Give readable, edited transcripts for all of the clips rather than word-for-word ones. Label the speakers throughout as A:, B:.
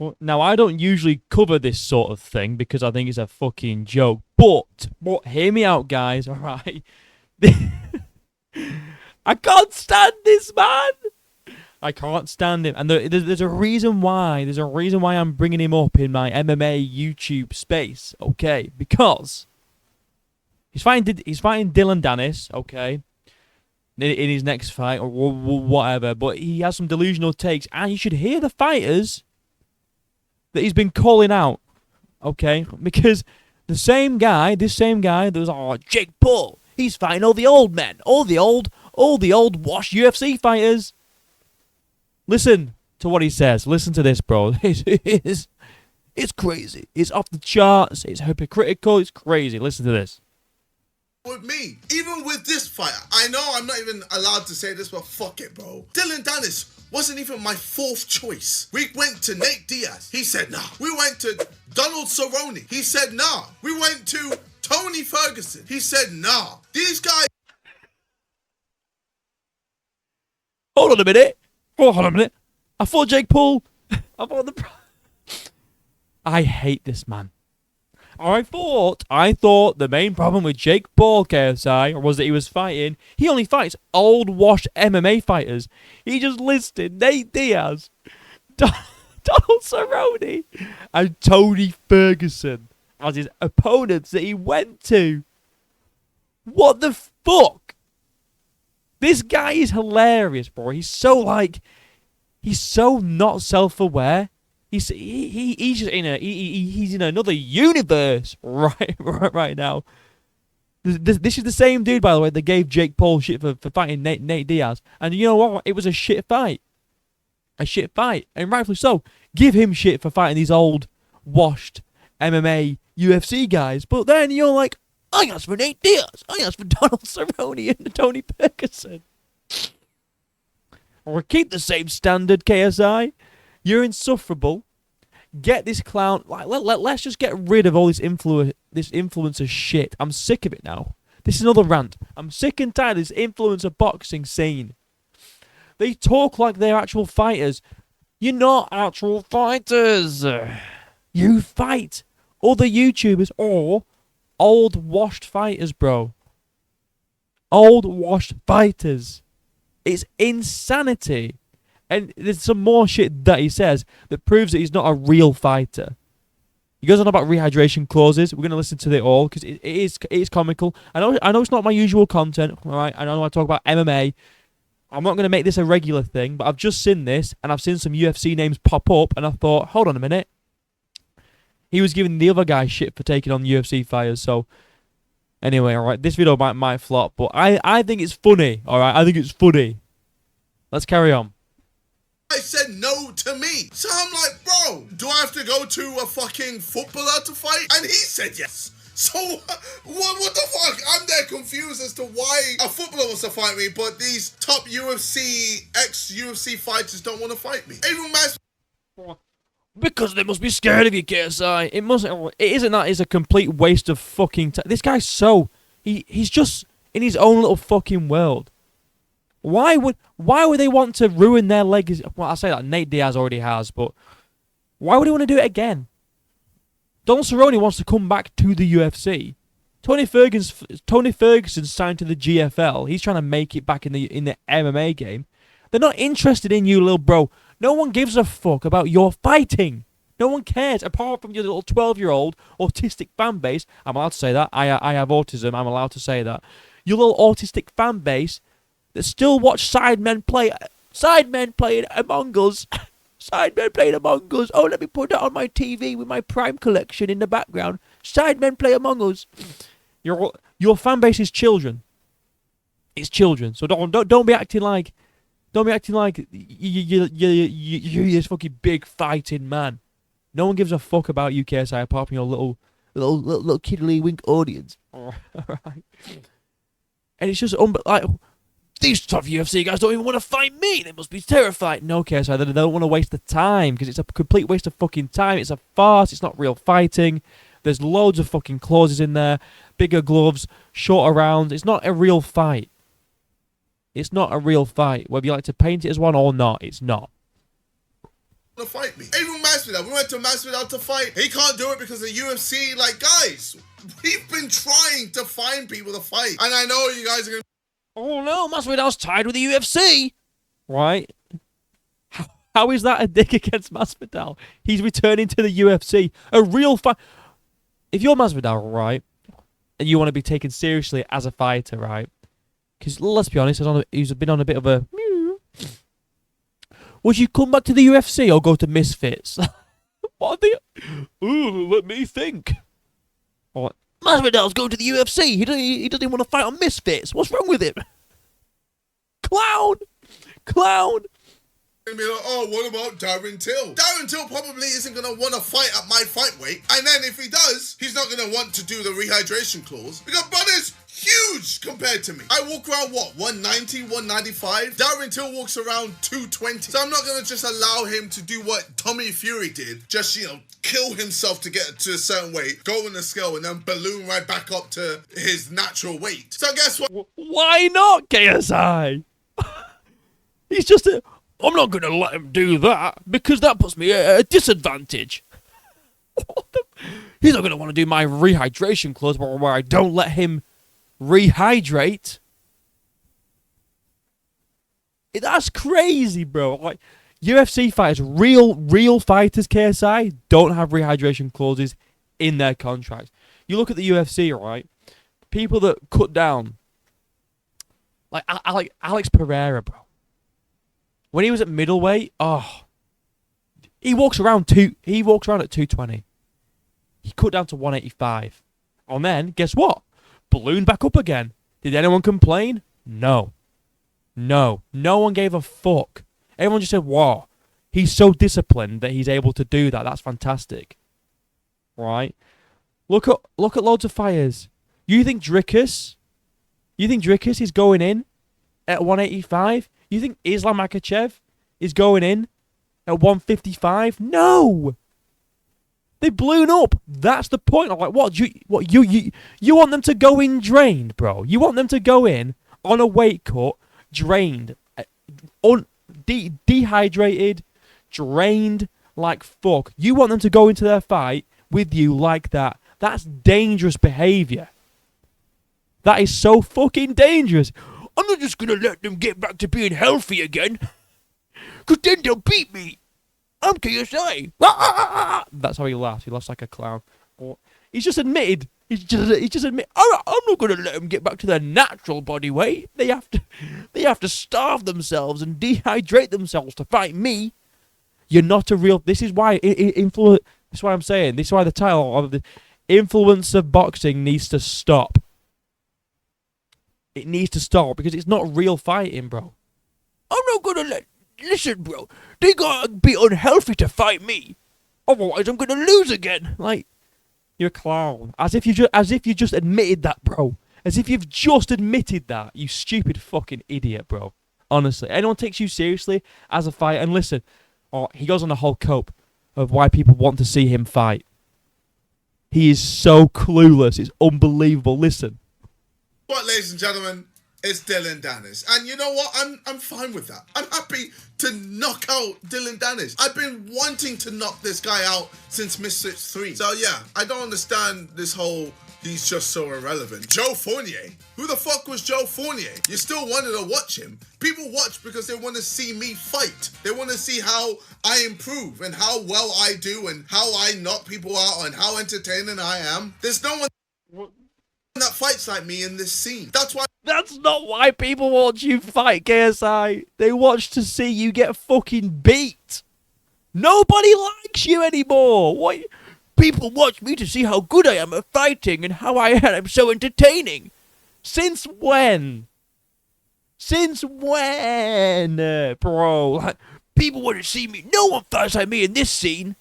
A: Well, now, I don't usually cover this sort of thing because I think it's a fucking joke. But hear me out, guys, alright? I can't stand this man! I can't stand him. And there's a reason why. There's a reason why I'm bringing him up in my MMA YouTube space, okay? Because he's fighting Dylan Dennis, okay? In his next fight or whatever. But he has some delusional takes. And you should hear the fighters that he's been calling out, okay? Because this same guy that was, oh, Jake Paul, he's fighting all the old men, all the old washed UFC fighters. Listen to what he says. Listen to this, bro. It's crazy. It's off the charts. It's hypocritical. It's crazy. Listen to this.
B: With me, even with this fighter, I know I'm not even allowed to say this, but fuck it, bro. Dylan Dennis wasn't even my fourth choice. We went to Nate Diaz. He said nah. We went to Donald Cerrone. He said nah. We went to Tony Ferguson. He said nah. These guys.
A: Hold on a minute. I thought Jake Paul. I hate this man. I thought the main problem with Jake Paul, KSI, was that he only fights old washed MMA fighters. He just listed Nate Diaz, Donald Cerrone, and Tony Ferguson as his opponents that he went to. What the fuck? This guy is hilarious, bro. He's so not self-aware. He's just he's in another universe right now. This is the same dude, by the way, that gave Jake Paul shit for fighting Nate Diaz. And you know what? It was a shit fight. And rightfully so. Give him shit for fighting these old, washed MMA UFC guys. But then you're like, I asked for Nate Diaz. I asked for Donald Cerrone and Tony Ferguson. Or keep the same standard, KSI. You're insufferable. Get this clown. Let's just get rid of all this influencer shit. I'm sick of it now. This is another rant. I'm sick and tired of this influencer boxing scene. They talk like they're actual fighters. You're not actual fighters. You fight other YouTubers or old washed fighters, bro. Old washed fighters. It's insanity. And there's some more shit that he says that proves that he's not a real fighter. He goes on about rehydration clauses. We're going to listen to it all because it is comical. I know it's not my usual content, all right? I know I talk about MMA. I'm not going to make this a regular thing, but I've just seen this and I've seen some UFC names pop up and I thought, hold on a minute. He was giving the other guy shit for taking on UFC fighters. So anyway, all right, this video might flop, but I think it's funny, all right? I think it's funny. Let's carry on.
B: I said no to me. So I'm like, bro, do I have to go to a fucking footballer to fight? And he said yes. So what the fuck? I'm there confused as to why a footballer wants to fight me, but these top UFC, ex-UFC fighters don't want to fight me. Even my...
A: Because they must be scared of you, KSI. It isn't that. It's a complete waste of fucking time. This guy's he's just in his own little fucking world. Why would they want to ruin their legacy? Well, I say that Nate Diaz already has, but why would he want to do it again? Donald Cerrone wants to come back to the UFC. Tony Ferguson signed to the GFL. He's trying to make it back in the MMA game. They're not interested in you, little bro. No one gives a fuck about your fighting. No one cares, apart from your little 12-year-old autistic fan base. I'm allowed to say that. I have autism. I'm allowed to say that. Your little autistic fan base that still watch Sidemen playing Among Us. Sidemen playing Among Us. Oh, let me put that on my TV with my Prime collection in the background. Sidemen play Among Us. Your fan base is children. It's children. So don't be acting like you're this fucking big fighting man. No one gives a fuck about you, KSI, apart from your little kiddly wink audience. All right. And it's just these tough UFC guys don't even want to fight me. They must be terrified. No, KSI, they don't want to waste the time because it's a complete waste of fucking time. It's a farce. It's not real fighting. There's loads of fucking clauses in there. Bigger gloves, shorter rounds. It's not a real fight. It's not a real fight. Whether you like to paint it as one or not, it's not.
B: to fight me. Even Masvidal, we went to Masvidal to fight. He can't do it because of the UFC. Like, guys, we've been trying to find people to fight. And I know you guys are going to...
A: Oh no, Masvidal's tied with the UFC. Right? How is that a dig against Masvidal? He's returning to the UFC. A real fight. If you're Masvidal, right, and you want to be taken seriously as a fighter, right? Because let's be honest, he's been on a bit of a... Would you come back to the UFC or go to Misfits? What are they... Ooh, let me think. What? Masvidal's going to the UFC. He doesn't want to fight on Misfits. What's wrong with him? Clown! Clown!
B: Be like, oh, what about Darren Till? Darren Till probably isn't going to want to fight at my fight weight. And then if he does, he's not going to want to do the rehydration clause. Because brother's huge compared to me. I walk around, what, 190, 195? Darren Till walks around 220. So I'm not going to just allow him to do what Tommy Fury did. Just, kill himself to get to a certain weight, go on the scale, and then balloon right back up to his natural weight. So guess what?
A: Why not, KSI? He's just a... I'm not going to let him do that because that puts me at a disadvantage. He's not going to want to do my rehydration clause where I don't let him rehydrate. That's crazy, bro. Like, UFC fighters, real fighters, KSI, don't have rehydration clauses in their contracts. You look at the UFC, right? People that cut down, like Alex Pereira, bro. When he was at middleweight, he walks around at 220. He cut down to 185. And then, guess what? Ballooned back up again. Did anyone complain? No. No one gave a fuck. Everyone just said, wow, he's so disciplined that he's able to do that. That's fantastic. Right? Look at loads of fighters. You think Dricus is going in at 185? You think Islam Makhachev is going in at 155? No! They blown up. That's the point. I'm like, what? You want them to go in drained, bro? You want them to go in on a weight cut, drained, dehydrated, drained like fuck. You want them to go into their fight with you like that. That's dangerous behavior. That is so fucking dangerous. I'm not just going to let them get back to being healthy again. Because then they'll beat me. I'm KSI. That's how he laughs. He laughs like a clown. He's just admitted. He's just admitted. I'm not going to let them get back to their natural body weight. They have to starve themselves and dehydrate themselves to fight me. You're not a real... This is why... That's why I'm saying. This is why the title of the influence of boxing needs to stop. It needs to stop because it's not real fighting, bro. I'm not gonna let... Listen, bro. They gotta be unhealthy to fight me. Otherwise, I'm gonna lose again. Like, you're a clown. As if you just admitted that, bro. As if you've just admitted that. You stupid fucking idiot, bro. Honestly. Anyone takes you seriously as a fighter? And listen, he goes on a whole cope of why people want to see him fight. He is so clueless. It's unbelievable. Listen.
B: But ladies and gentlemen, it's Dylan Dennis. And you know what? I'm fine with that. I'm happy to knock out Dylan Dennis. I've been wanting to knock this guy out since Misfits 3. So yeah, I don't understand this whole he's just so irrelevant. Joe Fournier. Who the fuck was Joe Fournier? You still wanted to watch him. People watch because they want to see me fight. They want to see how I improve and how well I do and how I knock people out and how entertaining I am. There's no one that fights like me in this scene. That's
A: not why people watch you fight, KSI. They watch to see you get fucking beat. Nobody likes you anymore. What? People watch me to see how good I am at fighting and how I am so entertaining. Since when? Since when, bro? Like, people want to see me. No one fights like me in this scene.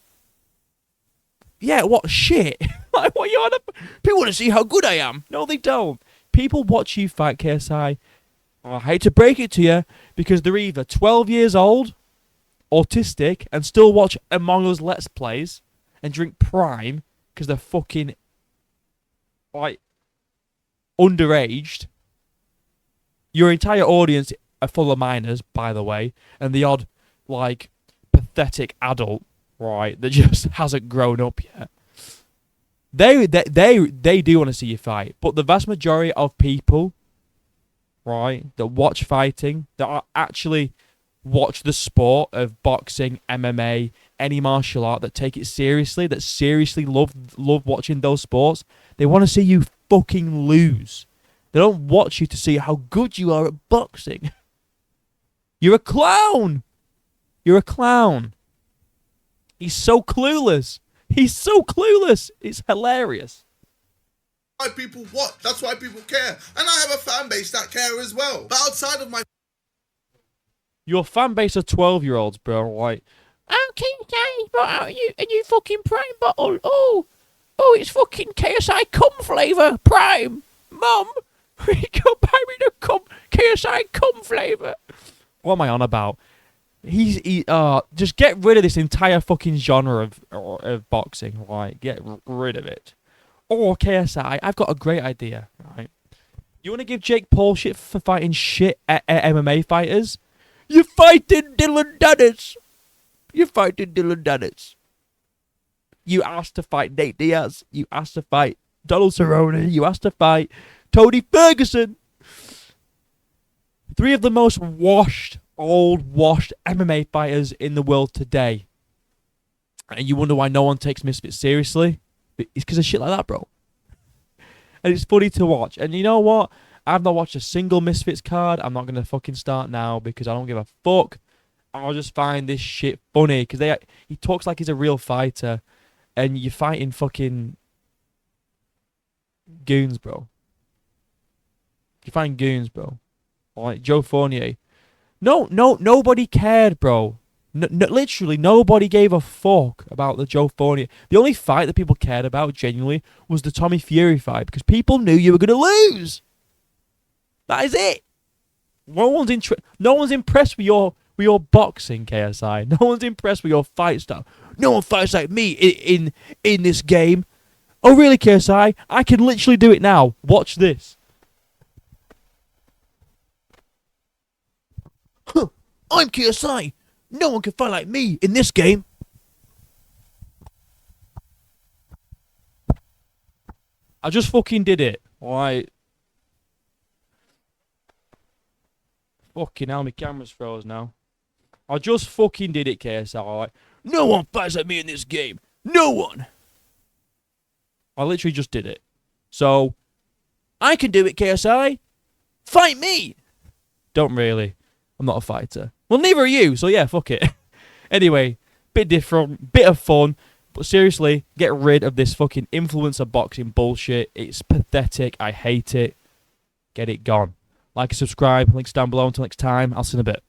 A: Yeah, what shit? Like, what you on? People want to see how good I am. No, they don't. People watch you fight, KSI. I hate to break it to you, because they're either 12 years old, autistic, and still watch Among Us Let's Plays, and drink Prime, because they're fucking, like, underaged. Your entire audience are full of minors, by the way, and the odd, like, pathetic pathetic adult, right, that just hasn't grown up yet. They do want to see you fight, but the vast majority of people, right, that watch fighting, that are actually watch the sport of boxing, MMA, any martial art, that take it seriously, that seriously love watching those sports, they want to see you fucking lose. They don't watch you to see how good you are at boxing. You're a clown. You're a clown. He's so clueless. He's so clueless. It's hilarious.
B: Why people watch. That's why people care. And I have a fan base that care as well. But outside of my...
A: Your fan base of 12-year-olds, bro, like, okay, guys, but are you fucking Prime bottle? Oh, it's fucking KSI cum flavour, Prime. Mum, you can buy me the KSI cum flavour. What am I on about? Just get rid of this entire fucking genre of boxing, right? Get rid of it. Or KSI, I've got a great idea, right? You want to give Jake Paul shit for fighting shit MMA fighters? You're fighting Dylan Dennis. You're fighting Dylan Dennis. You asked to fight Nate Diaz. You asked to fight Donald Cerrone. You asked to fight Tony Ferguson. 3 of the most washed MMA fighters in the world today. And you wonder why no one takes Misfits seriously? It's because of shit like that, bro. And it's funny to watch. And you know what? I've not watched a single Misfits card. I'm not going to fucking start now because I don't give a fuck. I'll just find this shit funny because he talks like he's a real fighter. And you're fighting fucking goons, bro. You're fighting goons, bro. Like Joe Fournier. Nobody cared, bro. Literally, nobody gave a fuck about the Joe Fournier. The only fight that people cared about, genuinely, was the Tommy Fury fight because people knew you were going to lose. That is it. No one's impressed with your boxing, KSI. No one's impressed with your fight style. No one fights like me in this game. Oh, really, KSI? I can literally do it now. Watch this. Huh. I'm KSI. No one can fight like me in this game. I just fucking did it. Alright. Fucking hell, my camera's froze now. I just fucking did it, KSI. Alright. No one fights like me in this game. No one. I literally just did it. So, I can do it, KSI. Fight me. Don't really. I'm not a fighter. Well, neither are you, so yeah, fuck it. Anyway, bit different, bit of fun, but seriously, get rid of this fucking influencer boxing bullshit. It's pathetic. I hate it. Get it gone. Like and subscribe. Links down below. Until next time, I'll see you in a bit.